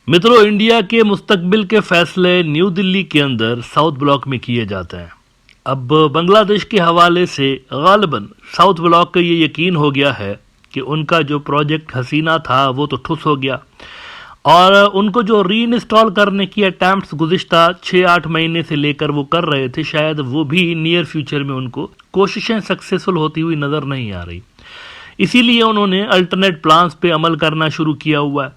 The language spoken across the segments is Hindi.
मित्रों, इंडिया के मुस्तकबिल के फैसले न्यू दिल्ली के अंदर साउथ ब्लॉक में किए जाते हैं। अब बांग्लादेश के हवाले से गालिबन साउथ ब्लॉक को ये यकीन हो गया है कि उनका जो प्रोजेक्ट हसीना था वो तो ठुस हो गया, और उनको जो री इंस्टॉल करने की अटैम्प्ट्स गुज़िश्ता 6-8 महीने से लेकर वो कर रहे थे, शायद वो भी नियर फ्यूचर में उनको कोशिशें सक्सेसफुल होती हुई नज़र नहीं आ रही। इसीलिए उन्होंने अल्टरनेट प्लान्स पे अमल करना शुरू किया हुआ है,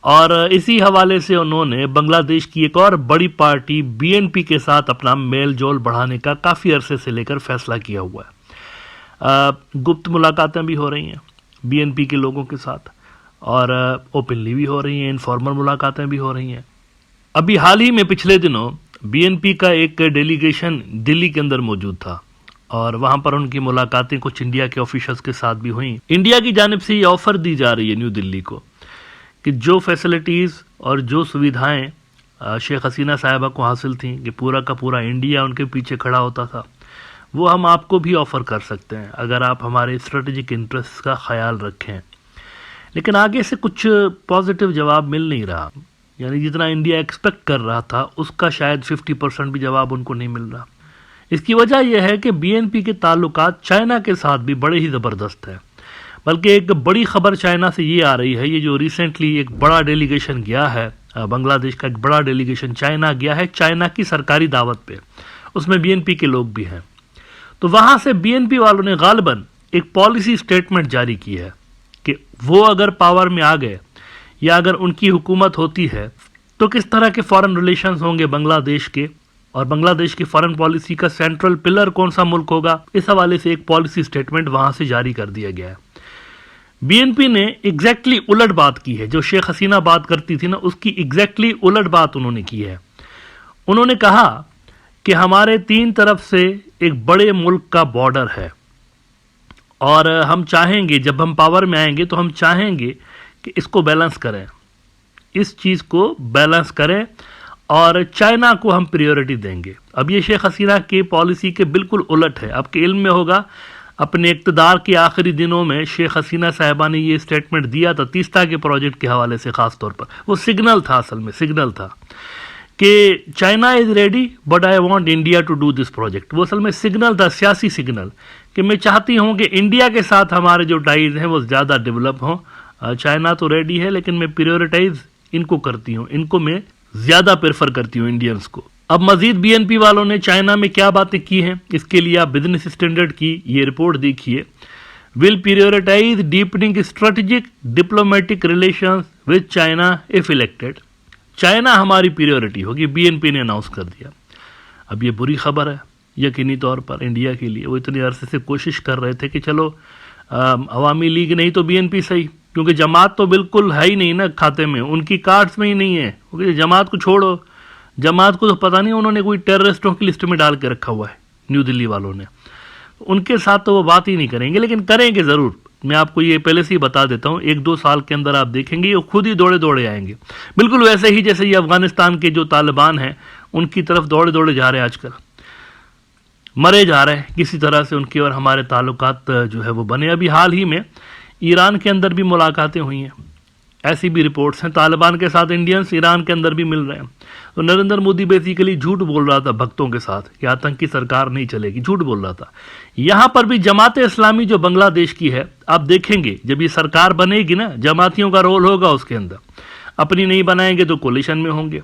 और इसी हवाले से उन्होंने बांग्लादेश की एक और बड़ी पार्टी बीएनपी के साथ अपना मेल जोल बढ़ाने का काफ़ी अरसे से लेकर फैसला किया हुआ है। गुप्त मुलाकातें भी हो रही हैं बीएनपी के लोगों के साथ, और ओपनली भी हो रही हैं, इनफॉर्मल मुलाकातें भी हो रही हैं। अभी हाल ही में पिछले दिनों बीएनपी का एक डेलीगेशन दिल्ली के अंदर मौजूद था, और वहां पर उनकी मुलाकातें कुछ इंडिया के ऑफिशियल्स के साथ भी हुई। इंडिया की जानिब से ये ऑफर दी जा रही है न्यू दिल्ली को कि जो फैसिलिटीज़ और जो सुविधाएं शेख हसीना साहिबा को हासिल थी कि पूरा का पूरा इंडिया उनके पीछे खड़ा होता था, वो हम आपको भी ऑफ़र कर सकते हैं अगर आप हमारे स्ट्रेटेजिक इंटरेस्ट का ख्याल रखें। लेकिन आगे से कुछ पॉजिटिव जवाब मिल नहीं रहा, यानी जितना इंडिया एक्सपेक्ट कर रहा था उसका शायद 50% भी जवाब उनको नहीं मिल रहा। इसकी वजह यह है कि बीएनपी के ताल्लुकात चाइना के साथ भी बड़े ही ज़बरदस्त है। बल्कि एक बड़ी खबर चाइना से ये आ रही है, ये जो रिसेंटली एक बड़ा डेलीगेशन गया है, बांग्लादेश का एक बड़ा डेलीगेशन चाइना गया है, चाइना की सरकारी दावत पे, उसमें बीएनपी के लोग भी हैं। तो वहाँ से बीएनपी वालों ने गालिबन एक पॉलिसी स्टेटमेंट जारी की है कि वो अगर पावर में आ गए या अगर उनकी हुकूमत होती है तो किस तरह के फॉरेन रिलेशंस होंगे बांग्लादेश के, और बांग्लादेश की फॉरेन पॉलिसी का सेंट्रल पिलर कौन सा मुल्क होगा। इस हवाले से एक पॉलिसी स्टेटमेंट वहाँ से जारी कर दिया गया है। बीएनपी ने एग्जैक्टली उलट बात की है, जो शेख हसीना बात करती थी ना, उसकी एग्जैक्टली उलट बात उन्होंने की है। उन्होंने कहा कि हमारे 3 तरफ से एक बड़े मुल्क का बॉर्डर है, और हम चाहेंगे जब हम पावर में आएंगे तो हम चाहेंगे कि इसको बैलेंस करें, इस चीज़ को बैलेंस करें, और चाइना को हम प्रायोरिटी देंगे। अब ये शेख हसीना की पॉलिसी के बिल्कुल उलट है। आपके इल्म में होगा, अपने इक़्तिदार के आखिरी दिनों में शेख हसीना साहिबा ने ये स्टेटमेंट दिया था तीस्ता के प्रोजेक्ट के हवाले से। ख़ास तौर पर वो सिग्नल था, असल में सिग्नल था कि China is ready but I want India to do this project. वो असल में सिग्नल था, सियासी सिग्नल, कि मैं चाहती हूँ कि इंडिया के साथ हमारे जो टाइज हैं वो ज़्यादा डेवलप हों। चाइना तो रेडी है लेकिन मैं प्रायोरिटाइज इनको करती हूँ, इनको मैं ज़्यादा प्रेफर करती हूँ इंडियंस को। अब मजीद बीएनपी वालों ने चाइना में क्या बातें की हैं, इसके लिए आप बिजनेस स्टैंडर्ड की ये रिपोर्ट देखिए। Will prioritize deepening strategic diplomatic relations with China if elected. China हमारी प्रायोरिटी होगी, बीएनपी ने अनाउंस कर दिया। अब ये बुरी खबर है यकीनी तौर पर इंडिया के लिए। वो इतने अरसे से कोशिश कर रहे थे कि चलो अवामी लीग नहीं तो बीएनपी सही, क्योंकि जमात तो बिल्कुल है ही नहीं ना खाते में, उनकी कार्ड्स में ही नहीं है। क्योंकि जमात को छोड़ो, जमात को तो पता नहीं उन्होंने कोई टेररिस्टों की लिस्ट में डाल के रखा हुआ है न्यू दिल्ली वालों ने, उनके साथ तो वो बात ही नहीं करेंगे। लेकिन करेंगे ज़रूर, मैं आपको ये पहले से ही बता देता हूँ। 1-2 साल के अंदर आप देखेंगे वो खुद ही दौड़े दौड़े आएंगे, बिल्कुल वैसे ही जैसे ये अफगानिस्तान के जो तालिबान हैं उनकी तरफ दौड़े दौड़े जा रहे हैं, आजकल मरे जा रहे हैं किसी तरह से उनकी और हमारे ताल्लुकात जो है वो बने। अभी हाल ही में ईरान के अंदर भी मुलाकातें हुई हैं, ऐसी भी रिपोर्ट्स हैं। तालिबान के साथ इंडियंस ईरान के अंदर भी मिल रहे हैं। तो नरेंद्र मोदी बेसिकली झूठ बोल रहा था भक्तों के साथ कि आतंकी सरकार नहीं चलेगी, झूठ बोल रहा था। यहाँ पर भी जमात इस्लामी जो बांग्लादेश की है, आप देखेंगे जब ये सरकार बनेगी ना, जमातियों का रोल होगा उसके अंदर। अपनी नहीं बनाएंगे तो कोलिशन में होंगे,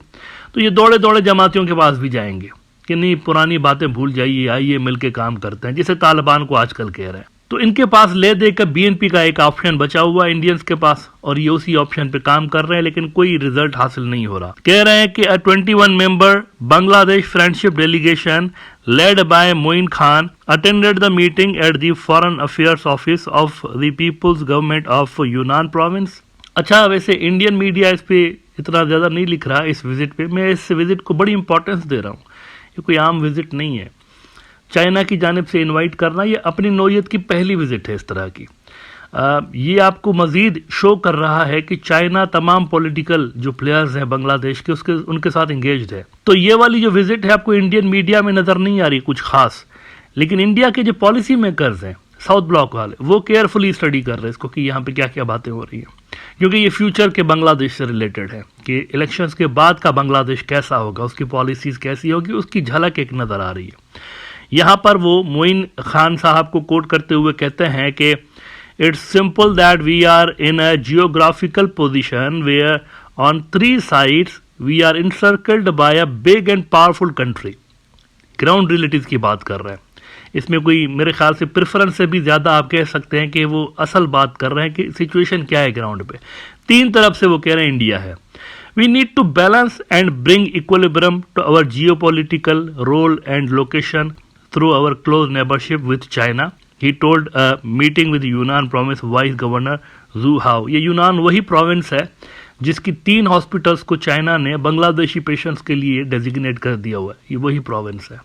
तो ये दौड़े दौड़े जमातियों के पास भी जाएंगे कि नहीं पुरानी बातें भूल जाइए, आइए मिलके काम करते हैं, जिसे तालिबान को आजकल कह रहे हैं। तो इनके पास ले देकर बीएनपी का एक ऑप्शन बचा हुआ है इंडियंस के पास, और ये उसी ऑप्शन पे काम कर रहे हैं, लेकिन कोई रिजल्ट हासिल नहीं हो रहा। कह रहे हैं कि 21 member Bangladesh friendship delegation led by Moin Khan attended the meeting at the foreign affairs office of the people's government of Yunnan province. अच्छा, वैसे इंडियन मीडिया इस पे इतना ज़्यादा नहीं लिख रहा इस विजिट पे। मैं इस विजिट को बड़ी इंपॉर्टेंस दे रहा हूँ, ये कोई आम विजिट नहीं है। चाइना की जानिब से इनवाइट करना ये अपनी नौयत की पहली विजिट है इस तरह की। ये आपको मज़ीद शो कर रहा है कि चाइना तमाम पॉलिटिकल जो प्लेयर्स हैं बांग्लादेश के उनके साथ इंगेज्ड है। तो ये वाली जो विजिट है आपको इंडियन मीडिया में नज़र नहीं आ रही कुछ खास, लेकिन इंडिया के जो पॉलिसी मेकर्स हैं साउथ ब्लॉक वाले, वो केयरफुली स्टडी कर रहे हैं इसको कि यहाँ पे क्या क्या बातें हो रही हैं। क्योंकि ये फ्यूचर के बांग्लादेश से रिलेटेड है कि इलेक्शंस के बाद का बांग्लादेश कैसा होगा, उसकी पॉलिसीज कैसी होगी, उसकी झलक एक नज़र आ रही है। यहाँ पर वो मोइन खान साहब को कोट करते हुए कहते हैं कि it's simple that we are in a geographical position where on 3 sides we are encircled by a big and powerful country. Ground relative की बात कर रहे हैं, इसमें कोई मेरे ख्याल से प्रेफरेंस से भी ज़्यादा आप कह सकते हैं कि वो असल बात कर रहे हैं कि सिचुएशन क्या है ग्राउंड पे। 3 तरफ से वो कह रहे हैं इंडिया है। We need to balance and bring equilibrium to our geopolitical role and location through our close neighbourship with China, he told a meeting with Yunnan province vice governor Xu Hao. ये यूनान वही प्रोविंस है जिसकी 3 हॉस्पिटल्स को चाइना ने बांग्लादेशी पेशेंट्स के लिए डेजिग्नेट कर दिया हुआ है, ये वही प्रोविंस है।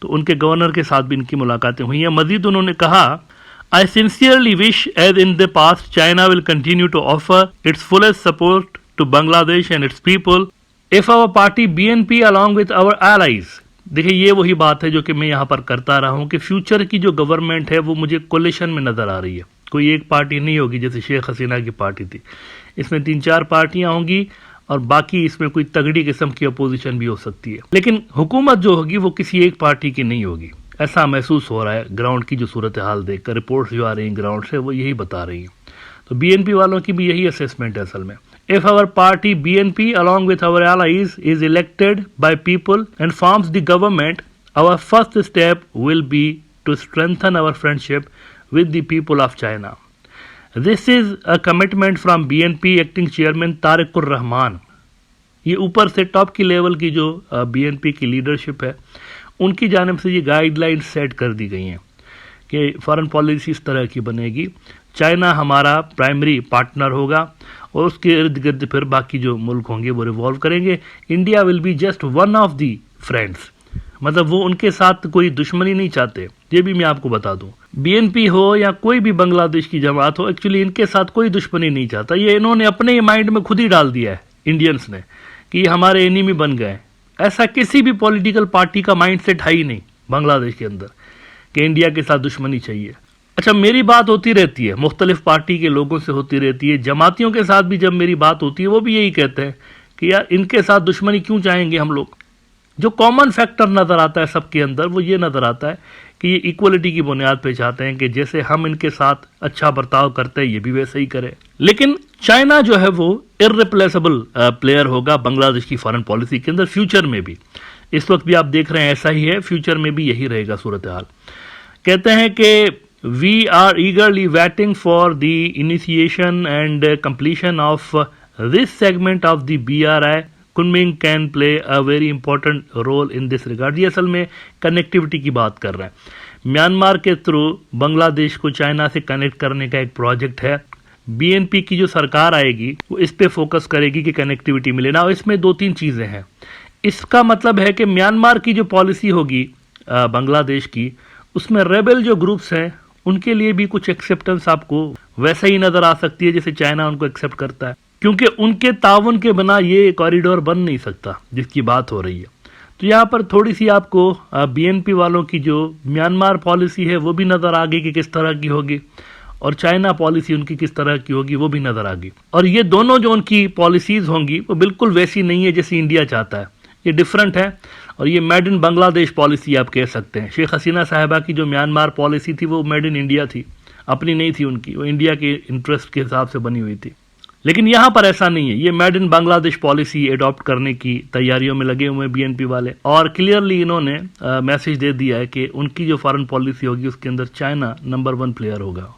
तो उनके गवर्नर के साथ भी इनकी मुलाकातें हुई हैं। मजीद उन्होंने कहा, I sincerely wish as in the past China will continue to offer its fullest support to Bangladesh and its people if our party BNP along with our allies. देखिए ये वही बात है जो कि मैं यहाँ पर करता रहा हूँ कि फ्यूचर की जो गवर्नमेंट है वो मुझे कोलिशन में नजर आ रही है। कोई एक पार्टी नहीं होगी जैसे शेख हसीना की पार्टी थी, इसमें 3-4 पार्टियां होंगी और बाकी इसमें कोई तगड़ी किस्म की अपोजिशन भी हो सकती है, लेकिन हुकूमत जो होगी वो किसी एक पार्टी की नहीं होगी। ऐसा महसूस हो रहा है ग्राउंड की जो सूरत हाल देखकर, रिपोर्ट्स जो आ रही हैं ग्राउंड से वो यही बता रही हैं। तो बीएनपी वालों की भी यही असेसमेंट है असल में। If our party BNP along with our allies is elected by people and forms the government, our first step will be to strengthen our friendship with the people of China. This is a commitment from BNP acting chairman Tarique Rahman. ये ऊपर से टॉप की लेवल की जो BNP की लीडरशिप है उनकी जानिब से ये गाइडलाइन सेट कर दी गई हैं कि फॉरेन पॉलिसी इस तरह की बनेगी, चाइना हमारा प्राइमरी पार्टनर होगा और उसके इर्द गिर्द फिर बाकी जो मुल्क होंगे वो रिवॉल्व करेंगे। India will be just one of the friends, मतलब वो उनके साथ कोई दुश्मनी नहीं चाहते। ये भी मैं आपको बता दूं, बीएनपी हो या कोई भी बांग्लादेश की जमात हो, एक्चुअली इनके साथ कोई दुश्मनी नहीं चाहता। ये इन्होंने अपने ही माइंड में खुद ही डाल दिया है इंडियंस ने कि ये हमारे एनिमी बन गए। ऐसा किसी भी पॉलिटिकल पार्टी का माइंडसेट है ही नहीं बांग्लादेश के अंदर कि इंडिया के साथ दुश्मनी चाहिए। अच्छा, मेरी बात होती रहती है, मुख्तलिफ पार्टी के लोगों से होती रहती है, जमातियों के साथ भी जब मेरी बात होती है वो भी यही कहते हैं कि यार इनके साथ दुश्मनी क्यों चाहेंगे हम लोग। जो कॉमन फैक्टर नज़र आता है सबके अंदर वो ये नज़र आता है कि ये इक्वलिटी की बुनियाद पे चाहते हैं कि जैसे हम इनके साथ अच्छा बर्ताव करते हैं ये भी वैसे ही करें। लेकिन चाइना जो है वो इररिप्लेसेबल प्लेयर होगा बांग्लादेश की फॉरेन पॉलिसी के अंदर फ्यूचर में भी। इस वक्त भी आप देख रहे हैं ऐसा ही है, फ्यूचर में भी यही रहेगा सूरत हाल। कहते हैं कि we are eagerly waiting for the initiation and completion of this segment of the BRI। Kunming can play a very important role in this regard. ये असल में कनेक्टिविटी की बात कर रहे हैं। म्यांमार के थ्रू बांग्लादेश को चाइना से कनेक्ट करने का एक प्रोजेक्ट है। बीएनपी की जो सरकार आएगी वो इस पे फोकस करेगी कि कनेक्टिविटी मिले ना। इसमें 2-3 चीज़ें हैं। इसका मतलब है कि म्यांमार की जो पॉलिसी होगी बांग्लादेश की, उसमें रेबल जो ग्रुप्स हैं उनके लिए भी कुछ एक्सेप्टेंस आपको वैसे ही नज़र आ सकती है जैसे चाइना उनको एक्सेप्ट करता है, क्योंकि उनके ताउन के बिना ये कॉरिडोर बन नहीं सकता जिसकी बात हो रही है। तो यहाँ पर थोड़ी सी आपको बीएनपी वालों की जो म्यांमार पॉलिसी है वो भी नज़र आ गई कि किस तरह की होगी, और चाइना पॉलिसी उनकी किस तरह की होगी वो भी नज़र आ गई। और ये दोनों जो उनकी पॉलिसीज़ होंगी वो बिल्कुल वैसी नहीं है जैसी इंडिया चाहता है, ये डिफरेंट है। और ये मेड इन बांग्लादेश पॉलिसी आप कह सकते हैं। शेख हसीना साहिबा की जो म्यांमार पॉलिसी थी वो मेड इन इंडिया थी, अपनी नहीं थी उनकी, वो इंडिया के इंटरेस्ट के हिसाब से बनी हुई थी। लेकिन यहाँ पर ऐसा नहीं है, ये made in Bangladesh policy adopt करने की तैयारियों में लगे हुए हैं बीएनपी वाले, और क्लियरली इन्होंने मैसेज दे दिया है कि उनकी जो फॉरेन पॉलिसी होगी उसके अंदर चाइना नंबर 1 प्लेयर होगा।